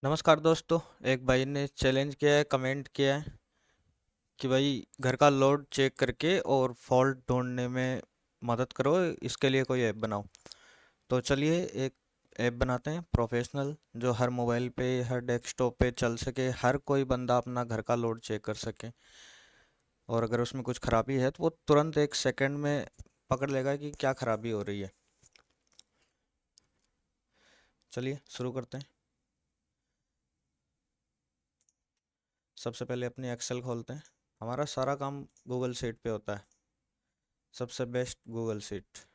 नमस्कार दोस्तों। एक भाई ने चैलेंज किया है, कमेंट किया है कि भाई घर का लोड चेक करके और फॉल्ट ढूंढने में मदद करो, इसके लिए कोई ऐप बनाओ। तो चलिए एक ऐप बनाते हैं प्रोफेशनल, जो हर मोबाइल पे हर डेस्कटॉप पे चल सके, हर कोई बंदा अपना घर का लोड चेक कर सके। और अगर उसमें कुछ खराबी है तो वो तुरंत एक सेकंड में पकड़ लेगा कि क्या खराबी हो रही है। चलिए शुरू करते हैं। सबसे पहले अपनी एक्सेल खोलते हैं। हमारा सारा काम गूगल शीट पे होता है, सबसे बेस्ट गूगल शीट।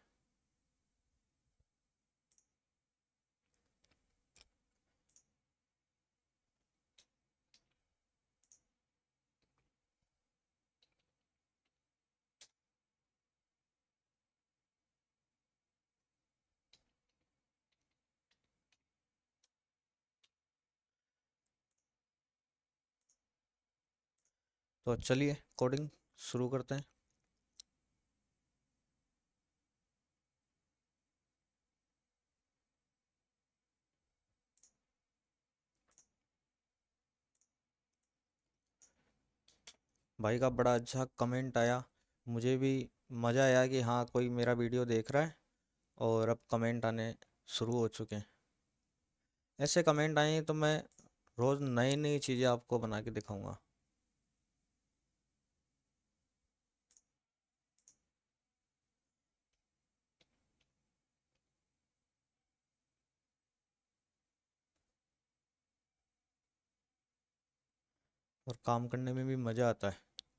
तो चलिए कोडिंग शुरू करते हैं। भाई का बड़ा अच्छा कमेंट आया, मुझे भी मज़ा आया कि हाँ कोई मेरा वीडियो देख रहा है। और अब कमेंट आने शुरू हो चुके हैं। ऐसे कमेंट आए तो मैं रोज़ नई नई चीज़ें आपको बना के दिखाऊंगा। और काम करने में भी मज़ा आता है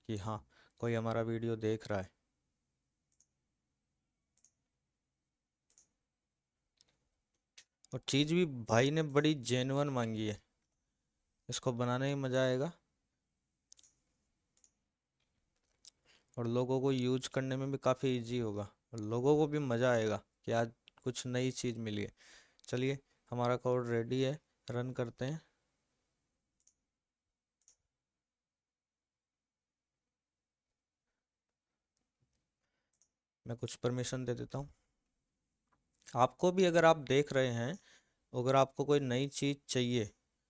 कि हाँ कोई हमारा वीडियो देख रहा है। और चीज़ भी भाई ने बड़ी जेन्युइन मांगी है, इसको बनाने में मज़ा आएगा और लोगों को यूज करने में भी काफ़ी इजी होगा और लोगों को भी मज़ा आएगा कि आज कुछ नई चीज़ मिली है। चलिए हमारा कोड रेडी है, रन करते हैं। मैं कुछ परमिशन दे देता हूँ। आपको भी अगर आप देख रहे हैं, अगर आपको कोई नई चीज़ चाहिए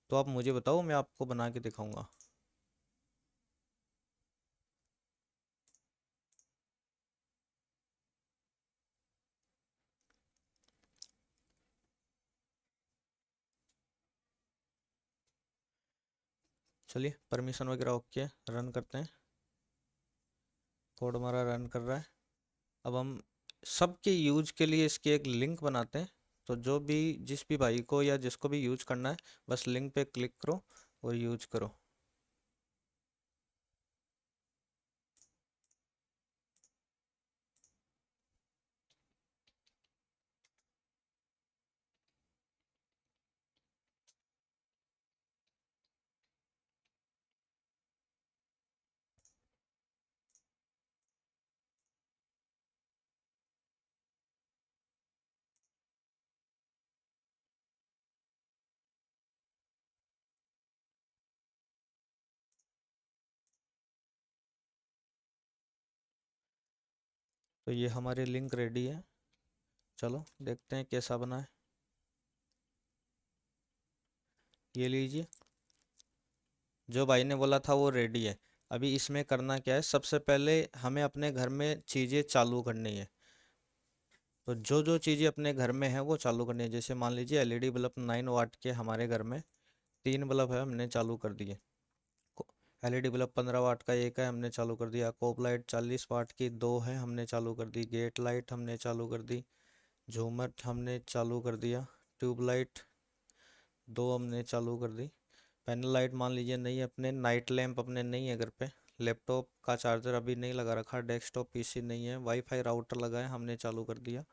तो आप मुझे बताओ, मैं आपको बना के दिखाऊंगा। चलिए परमिशन वगैरह ओके है, रन करते हैं। कोड हमारा रन कर रहा है। अब हम सबके यूज के लिए इसकी एक लिंक बनाते हैं। तो जो भी जिस भी भाई को या जिसको भी यूज करना है, बस लिंक पे क्लिक करो और यूज करो। तो ये हमारी लिंक रेडी है। चलो देखते हैं कैसा बना है। ये लीजिए, जो भाई ने बोला था वो रेडी है। अभी इसमें करना क्या है, सबसे पहले हमें अपने घर में चीज़ें चालू करनी है। तो जो जो चीज़ें अपने घर में है वो चालू करनी है। जैसे मान लीजिए एलईडी बल्ब 9 वाट के हमारे घर में 3 बल्ब है, हमने चालू कर दिए। एलईडी बल्ब 15 वाट का एक है, हमने चालू कर दिया। कोप लाइट 40 वाट की दो है, हमने चालू कर दी। गेट लाइट हमने चालू कर दी। झूमर हमने चालू कर दिया। ट्यूब लाइट दो हमने चालू कर दी। पैनल लाइट मान लीजिए नहीं है अपने। नाइट लैंप अपने नहीं है घर पे। लैपटॉप का चार्जर अभी नहीं लगा रखा। डेस्कटॉप पीसी नहीं है। वाईफाई राउटर लगा है, हमने चालू कर दिया।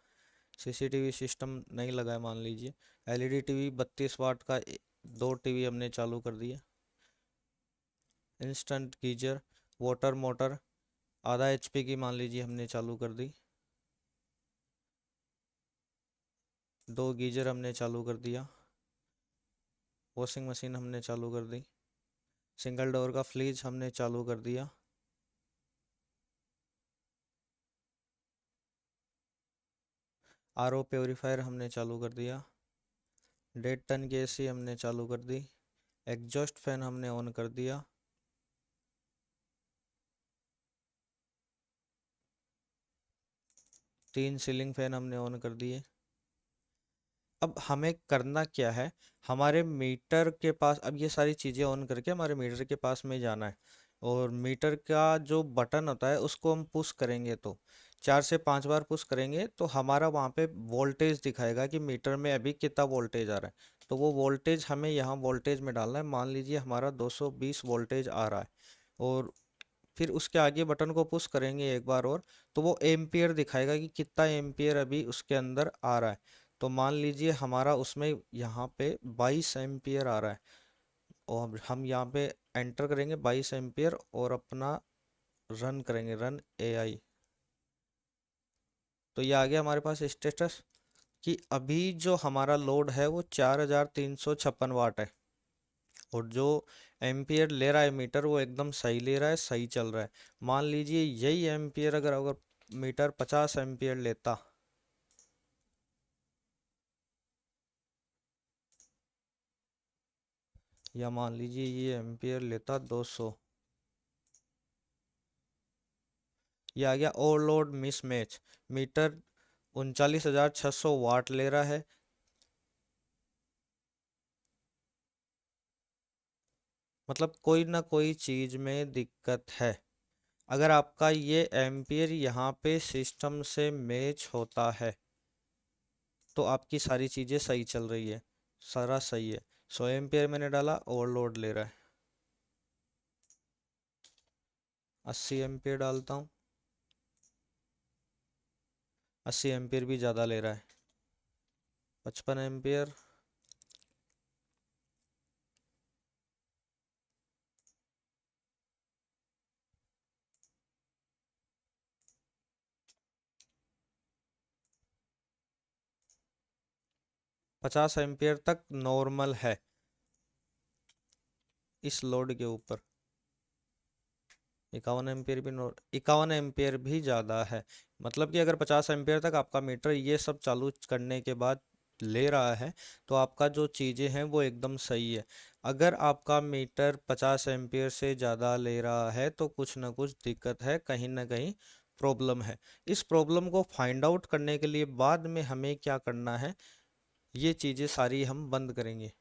सीसीटीवी सिस्टम नहीं लगा है मान लीजिए। एलईडी टीवी 32 वाट का दो टीवी हमने चालू कर दिया। इंस्टेंट गीजर वाटर मोटर आधा एचपी की मान लीजिए हमने चालू कर दी। दो गीजर हमने चालू कर दिया। वॉशिंग मशीन हमने चालू कर दी। सिंगल डोर का फ्रिज हमने चालू कर दिया। आरओ प्योरीफायर हमने चालू कर दिया। 1.5 टन की एसी हमने चालू कर दी। एग्जॉस्ट फैन हमने ऑन कर दिया। 3 सीलिंग फैन हमने ऑन कर दिए। अब हमें करना क्या है, हमारे मीटर के पास अब ये सारी चीज़ें ऑन करके हमारे मीटर के पास में जाना है। और मीटर का जो बटन होता है उसको हम पुश करेंगे, तो 4 से 5 बार पुश करेंगे तो हमारा वहाँ पे वोल्टेज दिखाएगा कि मीटर में अभी कितना वोल्टेज आ रहा है। तो वो वोल्टेज हमें यहाँ वोल्टेज में डालना है। मान लीजिए हमारा 220 वोल्टेज आ रहा है, और फिर उसके आगे बटन को पुश करेंगे एक बार और, तो वो एम्पियर दिखाएगा कि कितना एम्पियर अभी उसके अंदर आ रहा है। तो मान लीजिए हमारा उसमें यहाँ पे 22 एम्पियर आ रहा है, और हम यहाँ पे एंटर करेंगे 22 एम्पियर और अपना रन करेंगे, रन एआई। तो ये आ गया हमारे पास स्टेटस कि अभी जो हमारा लोड है वो 4356 वाट है, और जो एम्पियर ले रहा है मीटर वो एकदम सही ले रहा है, सही चल रहा है। मान लीजिए यही एम्पियर अगर अगर मीटर 50 एम्पियर लेता, या मान लीजिए ये एम्पियर लेता 200, ये आ गया ओवरलोड मिसमैच। मीटर 39,600 वाट ले रहा है। मतलब कोई ना कोई चीज़ में दिक्कत है। अगर आपका ये एम्पियर यहाँ पे सिस्टम से मैच होता है तो आपकी सारी चीज़ें सही चल रही है, सारा सही है। 100 एम्पियर मैंने डाला, ओवरलोड ले रहा है। 80 एम्पियर डालता हूँ, 80 एम्पियर भी ज़्यादा ले रहा है। 55 एम्पियर, 50 एम्पियर तक नॉर्मल है इस लोड के ऊपर। 51 एम्पियर भी 51 एम्पियर भी ज़्यादा है। मतलब कि अगर 50 एम्पियर तक आपका मीटर ये सब चालू करने के बाद ले रहा है तो आपका जो चीज़ें हैं वो एकदम सही है। अगर आपका मीटर 50 एम्पियर से ज़्यादा ले रहा है तो कुछ ना कुछ दिक्कत है, कहीं ना कहीं प्रॉब्लम है। इस प्रॉब्लम को फाइंड आउट करने के लिए बाद में हमें क्या करना है, ये चीज़ें सारी हम बंद करेंगे।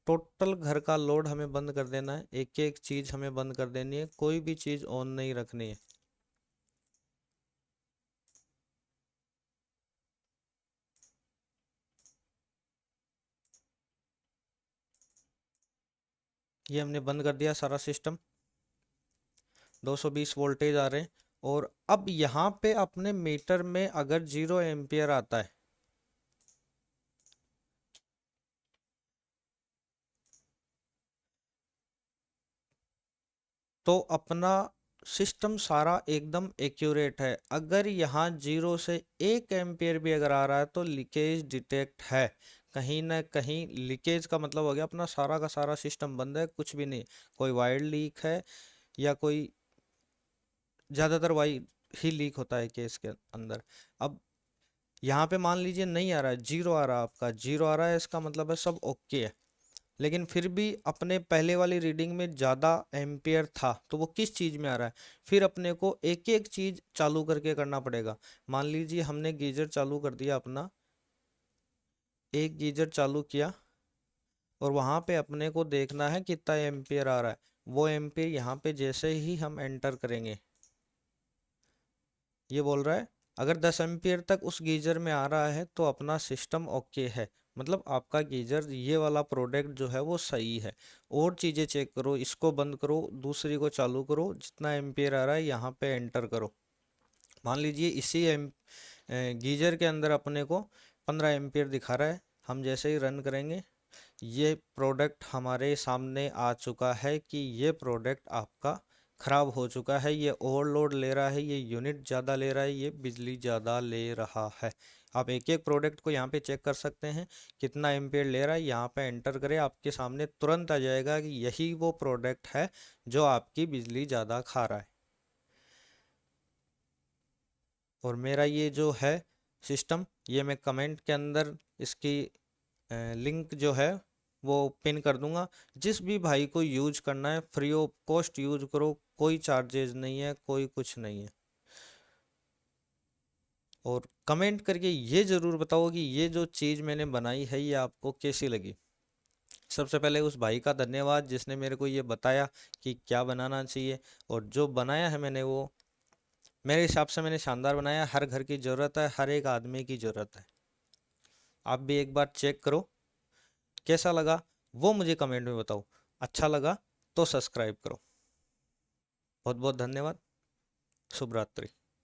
टोटल घर का लोड हमें बंद कर देना है, एक एक चीज हमें बंद कर देनी है, कोई भी चीज ऑन नहीं रखनी है। ये हमने बंद कर दिया सारा सिस्टम। 220 वोल्टेज आ रहे हैं। और अब यहाँ पे अपने मीटर में अगर 0 एम्पियर आता है तो अपना सिस्टम सारा एकदम एक्यूरेट है। अगर यहाँ 0 से 1 एम्पियर भी अगर आ रहा है तो लीकेज डिटेक्ट है। कहीं ना कहीं लीकेज का मतलब हो गया अपना सारा का सारा सिस्टम बंद है, कुछ भी नहीं। कोई वायर लीक है या कोई, ज़्यादातर वायर ही लीक होता है केस के अंदर। अब यहाँ पे मान लीजिए नहीं आ रहा है, जीरो आ रहा है, आपका जीरो आ रहा है, इसका मतलब है सब ओके है। लेकिन फिर भी अपने पहले वाली रीडिंग में ज़्यादा एम्पियर था तो वो किस चीज़ में आ रहा है, फिर अपने को एक एक चीज़ चालू करके करना पड़ेगा। मान लीजिए हमने गीजर चालू कर दिया अपना, एक गीजर चालू किया, और वहाँ पे अपने को देखना है कितना एम्पियर आ रहा है। वो एम्पियर यहाँ पे जैसे ही हम एंटर करेंगे, ये बोल रहा है अगर 10 एम्पियर तक उस गीजर में आ रहा है तो अपना सिस्टम ओके है। मतलब आपका गीजर ये वाला प्रोडक्ट जो है वो सही है। और चीज़ें चेक करो, इसको बंद करो, दूसरी को चालू करो, जितना एम्पियर आ रहा है यहाँ पे एंटर करो। मान लीजिए इसी गीजर के अंदर अपने को 15 एम्पियर दिखा रहा है। हम जैसे ही रन करेंगे ये प्रोडक्ट हमारे सामने आ चुका है कि ये प्रोडक्ट आपका ख़राब हो चुका है, ये ओवरलोड ले रहा है, ये यूनिट ज़्यादा ले रहा है, ये बिजली ज़्यादा ले रहा है। आप एक एक प्रोडक्ट को यहाँ पे चेक कर सकते हैं कितना एम्पेयर ले रहा है। यहाँ पे एंटर करें, आपके सामने तुरंत आ जाएगा कि यही वो प्रोडक्ट है जो आपकी बिजली ज़्यादा खा रहा है। और मेरा ये जो है सिस्टम, ये मैं कमेंट के अंदर इसकी लिंक जो है वो पिन कर दूंगा। जिस भी भाई को यूज करना है फ्री ऑफ कॉस्ट यूज करो, कोई चार्जेस नहीं है, कोई कुछ नहीं है। और कमेंट करके ये ज़रूर बताओ कि ये जो चीज़ मैंने बनाई है ये आपको कैसी लगी। सबसे पहले उस भाई का धन्यवाद जिसने मेरे को ये बताया कि क्या बनाना चाहिए, और जो बनाया है मैंने वो मेरे हिसाब से मैंने शानदार बनाया। हर घर की ज़रूरत है, हर एक आदमी की ज़रूरत है। आप भी एक बार चेक करो, कैसा लगा वो मुझे कमेंट में बताओ। अच्छा लगा तो सब्सक्राइब करो। बहुत बहुत धन्यवाद। शुभ रात्रि।